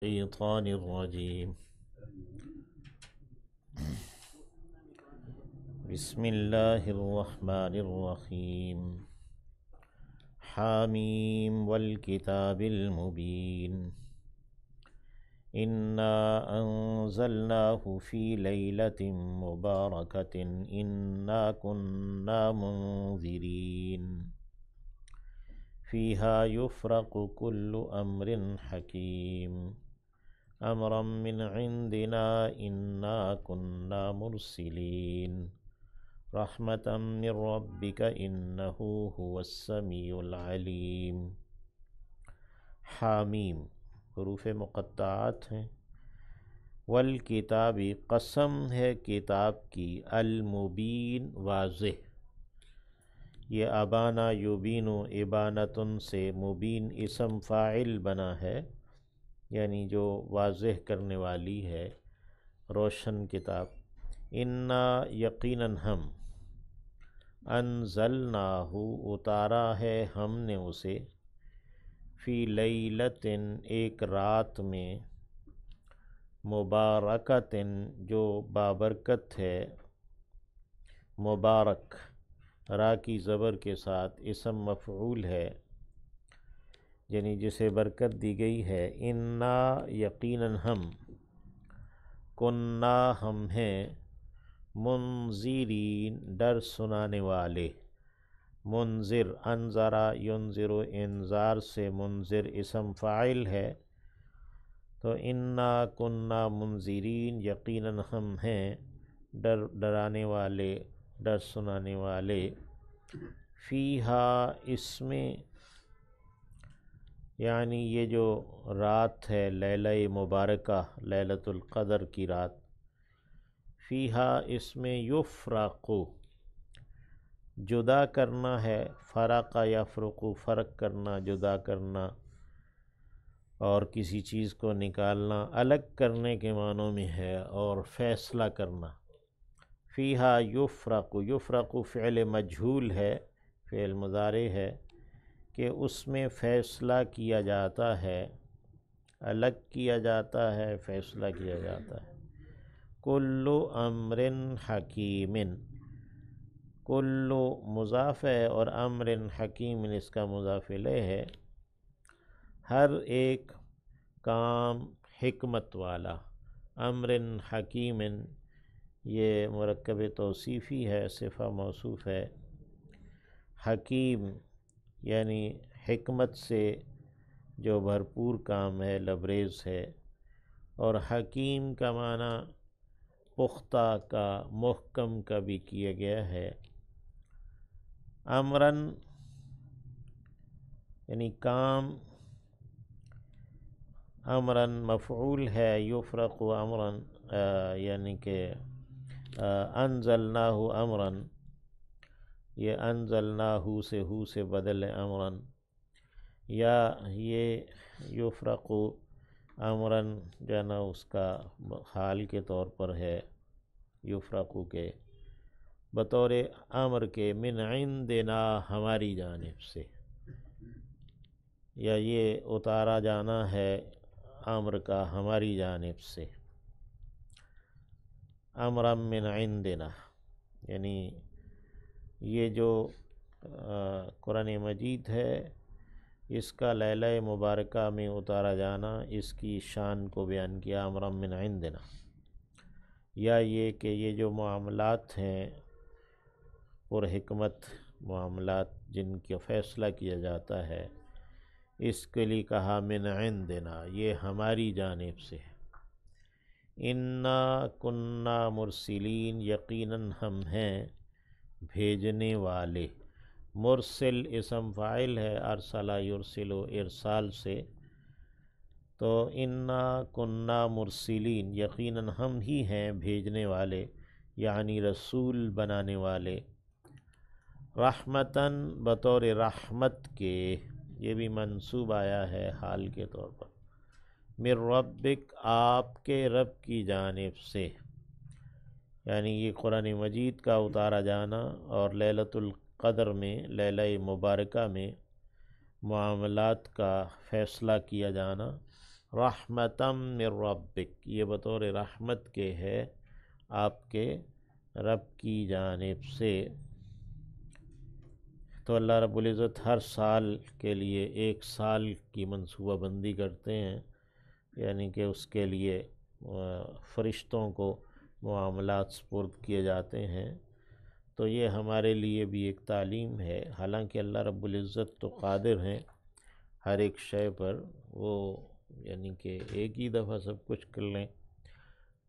الشيطان الرجيم. بسم الله الرحمن الرحيم. حاميم والكتاب المبين. إنا أنزلناه في ليلة مباركة إنا كنا منذرين فيها يفرق كل أمر حكيم امرا من عندنا انا كنا مرسلين رحمة من ربك انه هو السمیع العلیم. حامیم حروف مقطعات ہیں. والکتاب قسم ہے کتاب کی، المبین واضح. یہ ابانا یبین ابانتن سے مبین اسم فاعل بنا ہے، یعنی جو واضح کرنے والی ہے، روشن کتاب. انا یقیناً ہم، انزلناہ اتارا ہے ہم نے اسے، فی لیلۃ ایک رات میں، مبارکۃ جو بابرکت ہے. مبارک را کی زبر کے ساتھ اسم مفعول ہے، یعنی جسے برکت دی گئی ہے. انا یقیناً ہم، کننا ہم ہیں، منذرین ڈر سنانے والے. منذر انذرا ینذر انذار سے منذر اسم فاعل ہے، تو انا کننا منذرین یقیناً ہم ہیں ڈرانے والے، ڈر سنانے والے. فیہا اس میں، یعنی یہ جو رات ہے لیلہ مبارکہ، لیلۃ القدر کی رات. فیہا اس میں، یفرق جدا کرنا ہے، فرق یفرق فرق کرنا، جدا کرنا، اور کسی چیز کو نکالنا، الگ کرنے کے معنوں میں ہے، اور فیصلہ کرنا. فیہا یفرق، یفرق فعل مجہول ہے، فعل مضارع ہے کہ اس میں فیصلہ کیا جاتا ہے، الگ کیا جاتا ہے، فیصلہ کیا جاتا ہے. کل امر حکیم، کل مضاف ہے اور امر حکیم اس کا مضاف الیہ ہے. ہر ایک کام حکمت والا. امر حکیم یہ مرکب توصیفی ہے، صفہ موصوف ہے. حکیم یعنی حکمت سے جو بھرپور کام ہے، لبریز ہے. اور حکیم کا معنی پختہ کا، محکم کا بھی کیا گیا ہے. امراً یعنی کام، امراً مفعول ہے، یفرق امراً یعنی کہ انزلناہ امراً، یہ انزلناہ سے ہو سے بدل ہے امراً، یا یہ یفرق امراً جو نا اس کا حال کے طور پر ہے، یفرق کے بطور امر کے، من عندنا ہماری جانب سے، یا یہ اتارا جانا ہے امر کا ہماری جانب سے. امرا من عندنا یعنی یہ جو قرآن مجید ہے، اس کا لیلہ مبارکہ میں اتارا جانا، اس کی شان کو بیان کیا، امرا من عندنا. یا یہ کہ یہ جو معاملات ہیں، پر حکمت معاملات جن کا فیصلہ کیا جاتا ہے، اس کے لیے کہا من عندنا، یہ ہماری جانب سے ہے. انا کننا مرسلین یقیناً ہم ہیں بھیجنے والے. مرسل اسم فاعل ہے، ارسلہ یرسل ارسال سے، تو انا کننا مرسلین یقیناً ہم ہی ہیں بھیجنے والے، یعنی رسول بنانے والے. رحمتاً بطور رحمت کے، یہ بھی منصوب آیا ہے حال کے طور پر. من ربک آپ کے رب کی جانب سے، یعنی یہ قرآن مجید کا اتارا جانا اور لیلۃ القدر میں، لیلہ مبارکہ میں معاملات کا فیصلہ کیا جانا، رحمتم من ربک، یہ بطور رحمت کے ہے آپ کے رب کی جانب سے۔ تو اللہ رب العزت ہر سال کے لیے ایک سال کی منصوبہ بندی کرتے ہیں، یعنی کہ اس کے لیے فرشتوں کو معاملات سپرد کیے جاتے ہیں۔ تو یہ ہمارے لیے بھی ایک تعلیم ہے، حالانکہ اللہ رب العزت تو قادر ہیں ہر ایک شے پر، وہ یعنی کہ ایک ہی دفعہ سب کچھ کر لیں،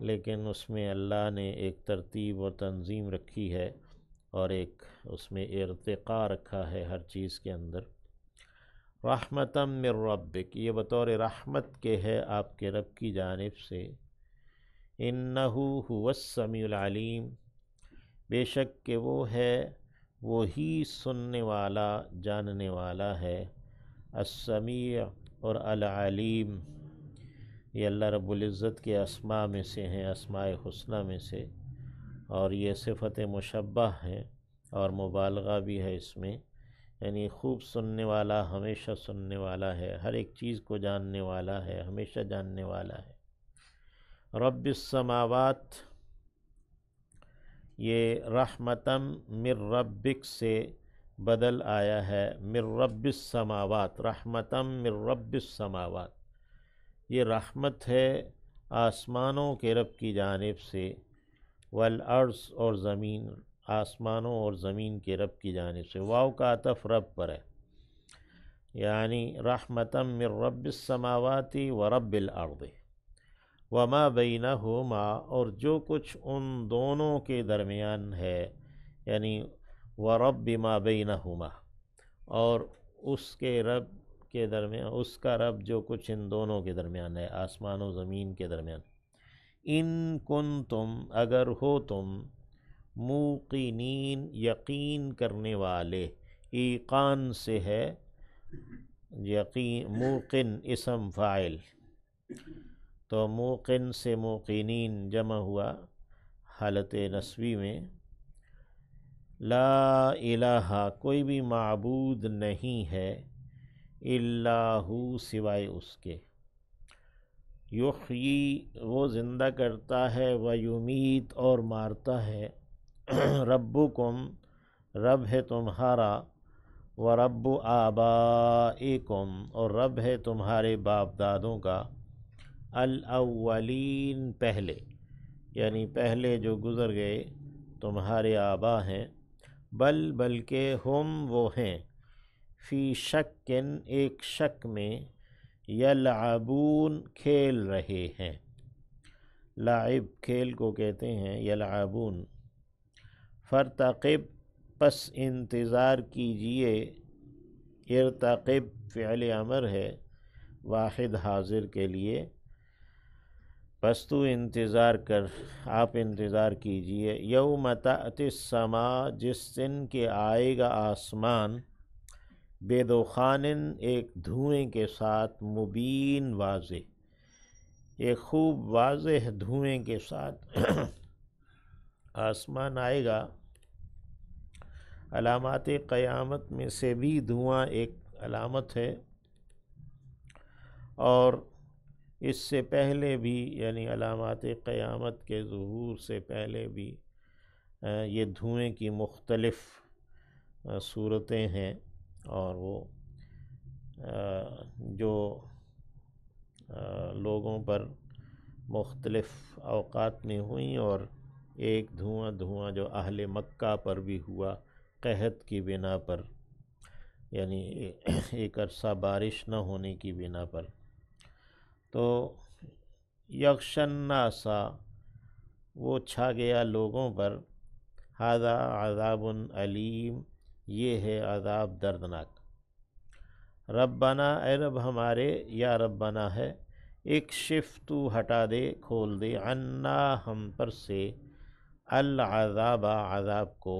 لیکن اس میں اللہ نے ایک ترتیب و تنظیم رکھی ہے اور ایک اس میں ارتقاء رکھا ہے ہر چیز کے اندر۔ رحمتم من ربک، یہ بطور رحمت کے ہے آپ کے رب کی جانب سے۔ انہو هو السمیع العلیم، بے شک کہ وہ ہے وہی سننے والا جاننے والا ہے، السمیع اور العلیم، یہ اللہ رب العزت کے اسماء میں سے ہیں، اسماء حسنہ میں سے، اور یہ صفت مشبہ ہے اور مبالغہ بھی ہے اس میں، یعنی خوب سننے والا، ہمیشہ سننے والا ہے، ہر ایک چیز کو جاننے والا ہے، ہمیشہ جاننے والا ہے۔ رب السماوات، یہ رحمتم من ربک سے بدل آیا ہے، من رب السماوات، رحمتم من رب السماوات، یہ رحمت ہے آسمانوں کے رب کی جانب سے، والارض اور زمین، آسمانوں اور زمین کے رب کی جانب سے، واو کا عطف رب پر ہے، یعنی رحمتم من رب السماوات ورب الارض وما بینہما، اور جو کچھ ان دونوں کے درمیان ہے، یعنی ورب ما بینہما، اور اس کے رب کے درمیان، اس کا رب جو کچھ ان دونوں کے درمیان ہے، آسمان و زمین کے درمیان۔ ان کنتم، اگر ہو تم، موقنین، یقین کرنے والے، ایقان سے ہے، یقین، موقن اسم فاعل، تو موقن سے موقنین جمع ہوا حالت نسبی میں۔ لا الہ، کوئی بھی معبود نہیں ہے، الا ہو، سوائے اس کے، یحیی، وہ زندہ کرتا ہے، ویمیت، اور مارتا ہے، ربکم، رب ہے تمہارا، ورب آبائکم، اور رب ہے تمہارے باپ دادوں کا، الاولین، پہلے، یعنی پہلے جو گزر گئے تمہارے آبا ہیں، بلکہ ہم وہ ہیں، فی شکن، ایک شک میں، یلعبون، کھیل رہے ہیں، لعب کھیل کو کہتے ہیں، یلعبون۔ فرتقب، پس انتظار کیجئے، ارتقب فعل امر ہے واحد حاضر کے لیے، پس تو انتظار کر، آپ انتظار کیجئے، یوم تأتی السماء، جس دن کے آئے گا آسمان، بدخان، ایک دھوئیں کے ساتھ، مبین، واضح، ایک خوب واضح دھوئیں کے ساتھ آسمان آئے گا۔ علامات قیامت میں سے بھی دھواں ایک علامت ہے، اور اس سے پہلے بھی، یعنی علامات قیامت کے ظہور سے پہلے بھی یہ دھوئیں کی مختلف صورتیں ہیں، اور وہ جو لوگوں پر مختلف اوقات میں ہوئیں، اور ایک دھواں جو اہل مکہ پر بھی ہوا قحط کی بنا پر، یعنی ایک عرصہ بارش نہ ہونے کی بنا پر، تو یغشی الناس، وہ چھا گیا لوگوں پر، ھذا عذاب علیم، یہ ہے عذاب دردناک، ربنا، اے رب ہمارے، یا ربنا ہے، اکشف، تو ہٹا دے، کھول دے، عنا، ہم پر سے، العذاب، عذاب کو،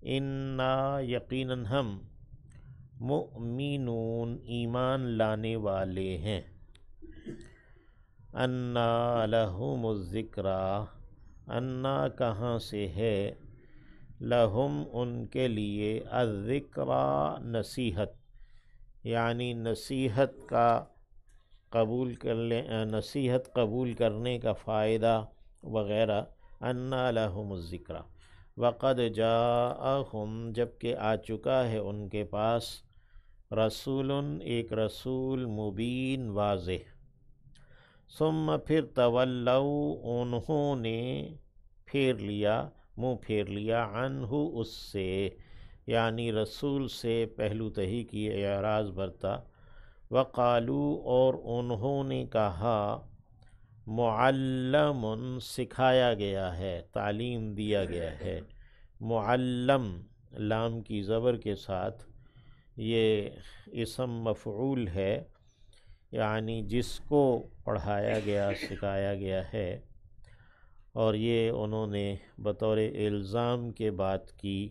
انا، یقیناً ہم، مؤمنون، ایمان لانے والے ہیں، انا لہم الذکریٰ، انا، کہاں سے ہے، لہم، ان کے لیے، الذکریٰ، نصیحت، یعنی نصیحت کا قبول کر لیں، نصیحت قبول کرنے کا فائدہ وغیرہ، انا لہم الذکر، وقد جاءہم، جبکہ آ چکا ہے ان کے پاس، رسول، ایک رسول، مبین، واضح، ثم پھر تولوا، انہوں نے پھیر لیا، منہ پھیر لیا، عنہ، اس سے، یعنی رسول سے پہلو تہی کی، اعراض برتا، وقالو، اور انہوں نے کہا، معلم، سکھایا گیا ہے، تعلیم دیا گیا ہے، معلم، لام کی زبر کے ساتھ، یہ اسم مفعول ہے، یعنی جس کو پڑھایا گیا، سکھایا گیا ہے، اور یہ انہوں نے بطور الزام کے بات کی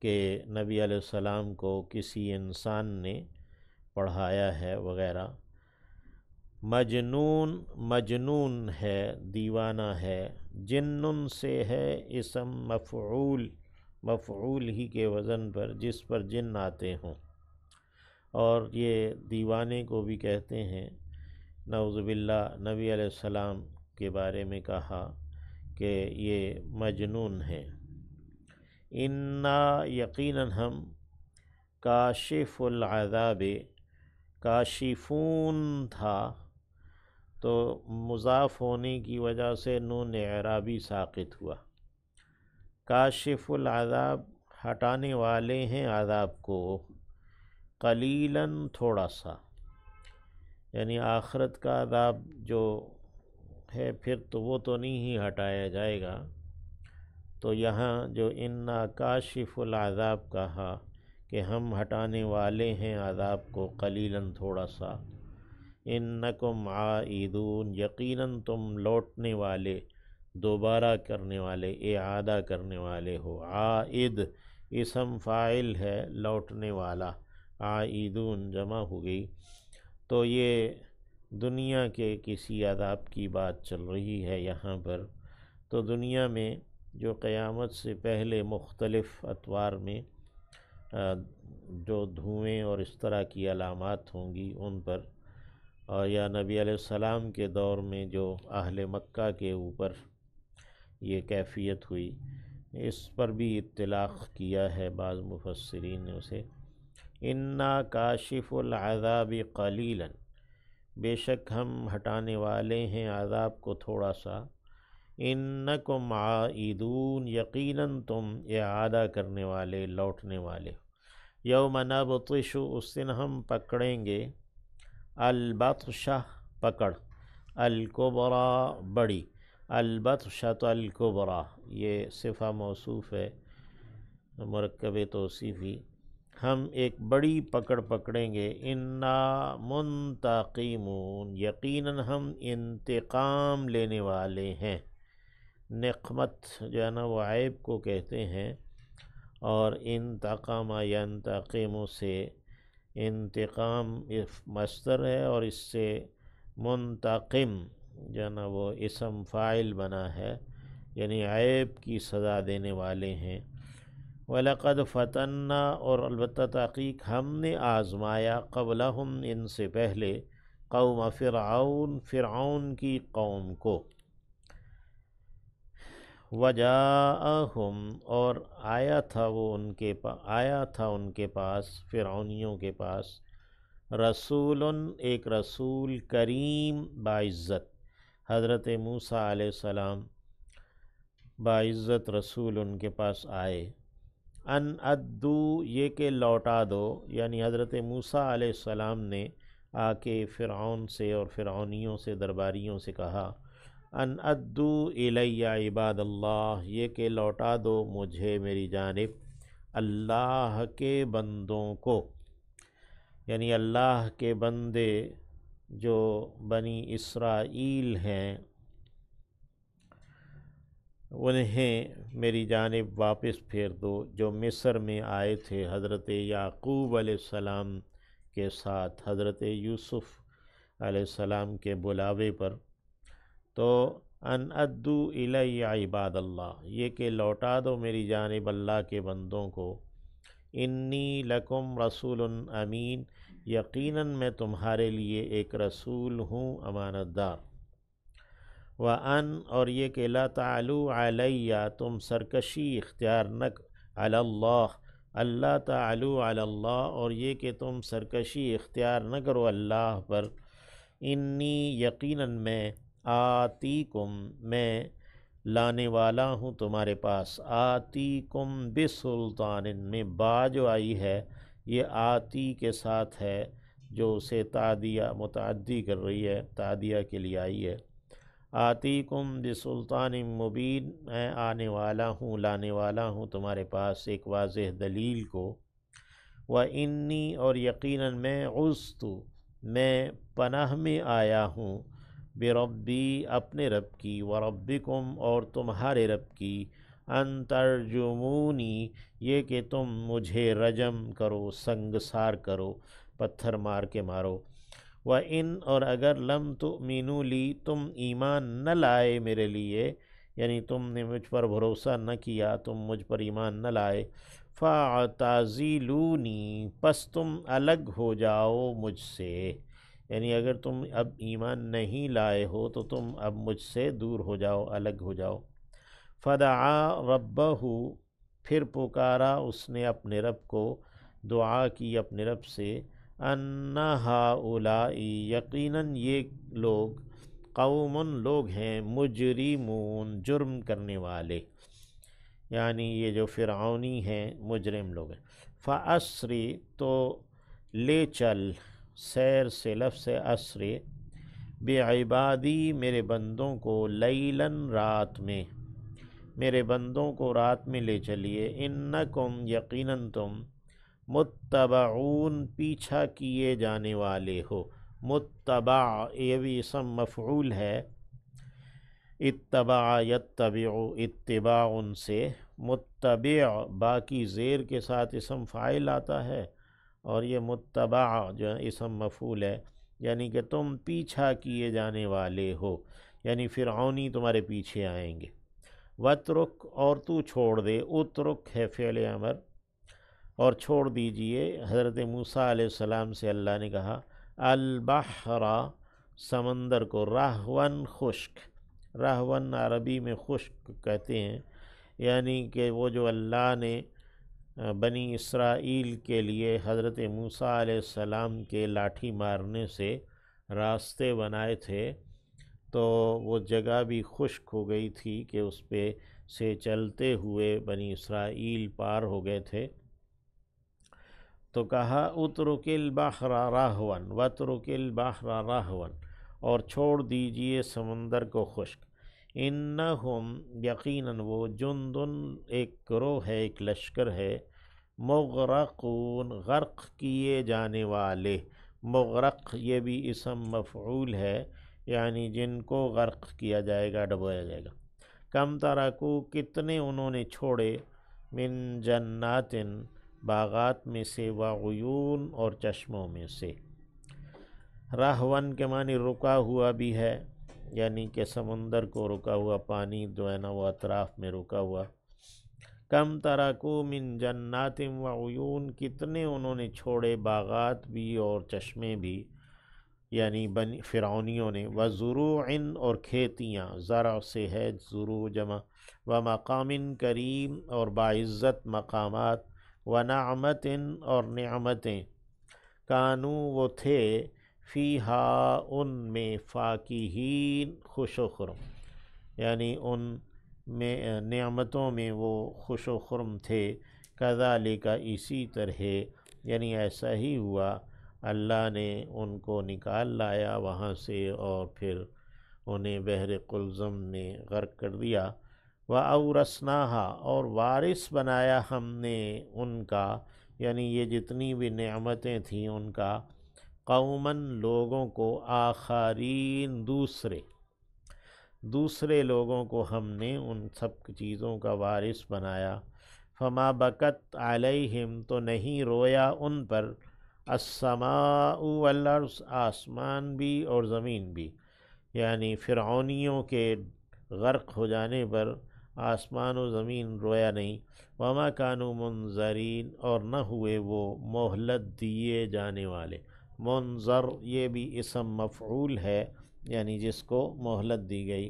کہ نبی علیہ السلام کو کسی انسان نے پڑھایا ہے وغیرہ۔ مجنون، مجنون ہے، دیوانہ ہے، جنن سے ہے، اسم مفعول، مفعول ہی کے وزن پر، جس پر جن آتے ہوں، اور یہ دیوانے کو بھی کہتے ہیں۔ نعوذ باللہ، نبی علیہ السلام کے بارے میں کہا کہ یہ مجنون ہے۔ انا، یقیناً ہم، کاشف العذاب، کاشفون تھا تو مضاف ہونے کی وجہ سے نون اعرابی ساقط ہوا۔ کاشف العذاب، ہٹانے والے ہیں عذاب کو، قلیلاً، تھوڑا سا، یعنی آخرت کا عذاب جو ہے پھر تو وہ تو نہیں ہی ہٹایا جائے گا، تو یہاں جو انا کاشف العذاب کہا کہ ہم ہٹانے والے ہیں عذاب کو، قلیلاً، تھوڑا سا، انکم عائدون، یقیناً تم لوٹنے والے، دوبارہ کرنے والے، اعادہ کرنے والے ہو۔ عائد اسم فاعل ہے، لوٹنے والا، عائدون جمع ہو گئی، تو یہ دنیا کے کسی عذاب کی بات چل رہی ہے یہاں پر۔ تو دنیا میں جو قیامت سے پہلے مختلف اطوار میں جو دھوئیں اور اس طرح کی علامات ہوں گی ان پر، اور یا نبی علیہ السلام کے دور میں جو اہل مکہ کے اوپر یہ کیفیت ہوئی، اس پر بھی اطلاق کیا ہے بعض مفسرین نے اسے۔ انا کاشف العذاب قلیلا، بے شک ہم ہٹانے والے ہیں عذاب کو تھوڑا سا، انکم عائدون، یقیناً تم اعادہ کرنے والے، لوٹنے والے۔ یوم نبطش، اس دن ہم پکڑیں گے، البطشہ، پکڑ، الکبریٰ، بڑی، البطشۃ الکبریٰ، یہ صفہ موصوف ہے، مرکب توصیفی، ہم ایک بڑی پکڑ پکڑیں گے، انا منتقمون، یقیناً ہم انتقام لینے والے ہیں۔ نقمت جو ہے نا وہ عیب کو کہتے ہیں، اور انتقام ینتقم سے انتقام مصدر ہے، اور اس سے منتقم جو ہے نا وہ اسم فاعل بنا ہے، یعنی عیب کی سزا دینے والے ہیں۔ وَلَقَدْ فَتَنَّا، اور البتہ تحقیق ہم نے آزمایا، قبلہم، ان سے پہلے، قوم فرعون، فرعون کی قوم کو، وَجَاءَهُمْ، اور آیا تھا وہ ان کے پاس، آیا تھا ان کے پاس، فرعونیوں کے پاس، رسول، ایک رسول، کریم، باعزت، حضرت موسیٰ علیہ السلام باعزت رسول ان کے پاس آئے، ان ادو، یہ کہ لوٹا دو، یعنی حضرت موسیٰ علیہ السلام نے آ کے فرعون سے اور فرعونیوں سے، درباریوں سے کہا، ان ادو الی عباد اللہ، یہ کہ لوٹا دو مجھے، میری جانب، اللہ کے بندوں کو، یعنی اللہ کے بندے جو بنی اسرائیل ہیں انہیں میری جانب واپس پھیر دو، جو مصر میں آئے تھے حضرت یعقوب علیہ السلام کے ساتھ، حضرت یوسف علیہ السلام کے بلاوے پر، تو ان ادو الی عباد اللہ، یہ کہ لوٹا دو میری جانب اللہ کے بندوں کو، انی لکم رسول امین، یقیناً میں تمہارے لیے ایک رسول ہوں امانت دار۔ وَأَنْ اور یہ کہ لا تعلوا علیہ تم سرکشی اختیار نہ علی اللہ، اللہ تعلوا علی اللہ اور یہ کہ تم سرکشی اختیار نہ کرو اللہ پر، انی یقیناً میں آتیکم میں لانے والا ہوں تمہارے پاس، آتیکم بسلطان میں با جو آئی ہے یہ آتی کے ساتھ ہے جو اسے تعدیہ متعدی کر رہی ہے، تعدیہ کے لیے آئی ہے۔ آتیکم بسلطان مبین میں آنے والا ہوں لانے والا ہوں تمہارے پاس ایک واضح دلیل کو۔ وَإِنِّي اور یقیناً میں عُذْتُ میں پناہ میں آیا ہوں بربی اپنے رب کی، وربکم اور تمہارے رب کی، ان ترجمونی یہ کہ تم مجھے رجم کرو، سنگسار کرو، پتھر مار کے مارو۔ وَإِنْ اور اگر لم تؤمنوا لی تم ایمان نہ لائے میرے لیے، یعنی تم نے مجھ پر بھروسہ نہ کیا، تم مجھ پر ایمان نہ لائے، فَاعْتَزِلُونِی پس تم الگ ہو جاؤ مجھ سے، یعنی اگر تم اب ایمان نہیں لائے ہو تو تم اب مجھ سے دور ہو جاؤ، الگ ہو جاؤ۔ فَدَعَا رَبَّهُ پھر پکارا اس نے اپنے رب کو، دعا کی اپنے رب سے، اَنَّ هَؤُلَاءِ یقیناً یہ لوگ قوم لوگ ہیں، مجرمون جرم کرنے والے، یعنی یہ جو فرعونی ہیں مجرم لوگ ہیں۔ فَأَسْرِ تو لے چل، سیر سے لفظ اسر، بعبادی میرے بندوں کو، لیلاً رات میں، میرے بندوں کو رات میں لے چلیے، انکم یقیناً تم متبعون پیچھا کیے جانے والے ہو۔ متبع یہ بھی اسم مفعول ہے، اتبع یتبع اتباع سے، متبع باقی زیر کے ساتھ اسم فاعل آتا ہے، اور یہ متبع جو اسم مفعول ہے، یعنی کہ تم پیچھا کیے جانے والے ہو، یعنی فرعونی تمہارے پیچھے آئیں گے۔ وَاتْرُکْ اور تو چھوڑ دے، اترک ہے فعل امر، اور چھوڑ دیجئے۔ حضرت موسیٰ علیہ السلام سے اللہ نے کہا البحر سمندر کو، رہون خشک، رہون عربی میں خشک کہتے ہیں، یعنی کہ وہ جو اللہ نے بنی اسرائیل کے لیے حضرت موسیٰ علیہ السلام کے لاٹھی مارنے سے راستے بنائے تھے، تو وہ جگہ بھی خشک ہو گئی تھی کہ اس پہ سے چلتے ہوئے بنی اسرائیل پار ہو گئے تھے، تو کہا اترک البحر رہون واترک البحر رہون اور چھوڑ دیجئے سمندر کو خشک، انہم یقیناً وہ، جندن ایک گروہ ہے، ایک لشکر ہے، مغرقون غرق کیے جانے والے، مغرق یہ بھی اسم مفعول ہے، یعنی جن کو غرق کیا جائے گا، ڈبویا جائے گا۔ کم ترکو کتنے انہوں نے چھوڑے، من جنات باغات میں سے، وعیون اور چشموں میں سے۔ رہون کے معنی رکا ہوا بھی ہے، یعنی کہ سمندر کو رکا ہوا پانی جو ہے نا وہ اطراف میں رکا ہوا۔ کم ترکو من جنات وعیون کتنے انہوں نے چھوڑے باغات بھی اور چشمے بھی، یعنی فرعونیوں نے، وزروع اور کھیتیاں، زرع سے ہے زروع جمع، ومقام کریم اور باعزت مقامات، ونعمت اور نعمتیں، کانوا وہ تھے، فیہا ان میں، فاکہین خوش و خرم، یعنی ان میں نعمتوں میں وہ خوش و خرم تھے، کذالک اسی طرح، یعنی ایسا ہی ہوا، اللہ نے ان کو نکال لایا وہاں سے اور پھر انہیں بحر قلزم نے غرق کر دیا۔ وَأَوْرَثْنَاهَا اور وارث بنایا ہم نے ان کا، یعنی یہ جتنی بھی نعمتیں تھیں ان کا، قوماً لوگوں کو، آخرین دوسرے لوگوں کو ہم نے ان سب چیزوں کا وارث بنایا۔ فما بکت علیہم تو نہیں رویا ان پر، السماء والارض آسمان بھی اور زمین بھی، یعنی فرعونیوں کے غرق ہو جانے پر آسمان و زمین رویا نہیں، وما کانوا منظرین اور نہ ہوئے وہ مہلت دیے جانے والے۔ منظر یہ بھی اسم مفعول ہے، یعنی جس کو مہلت دی گئی۔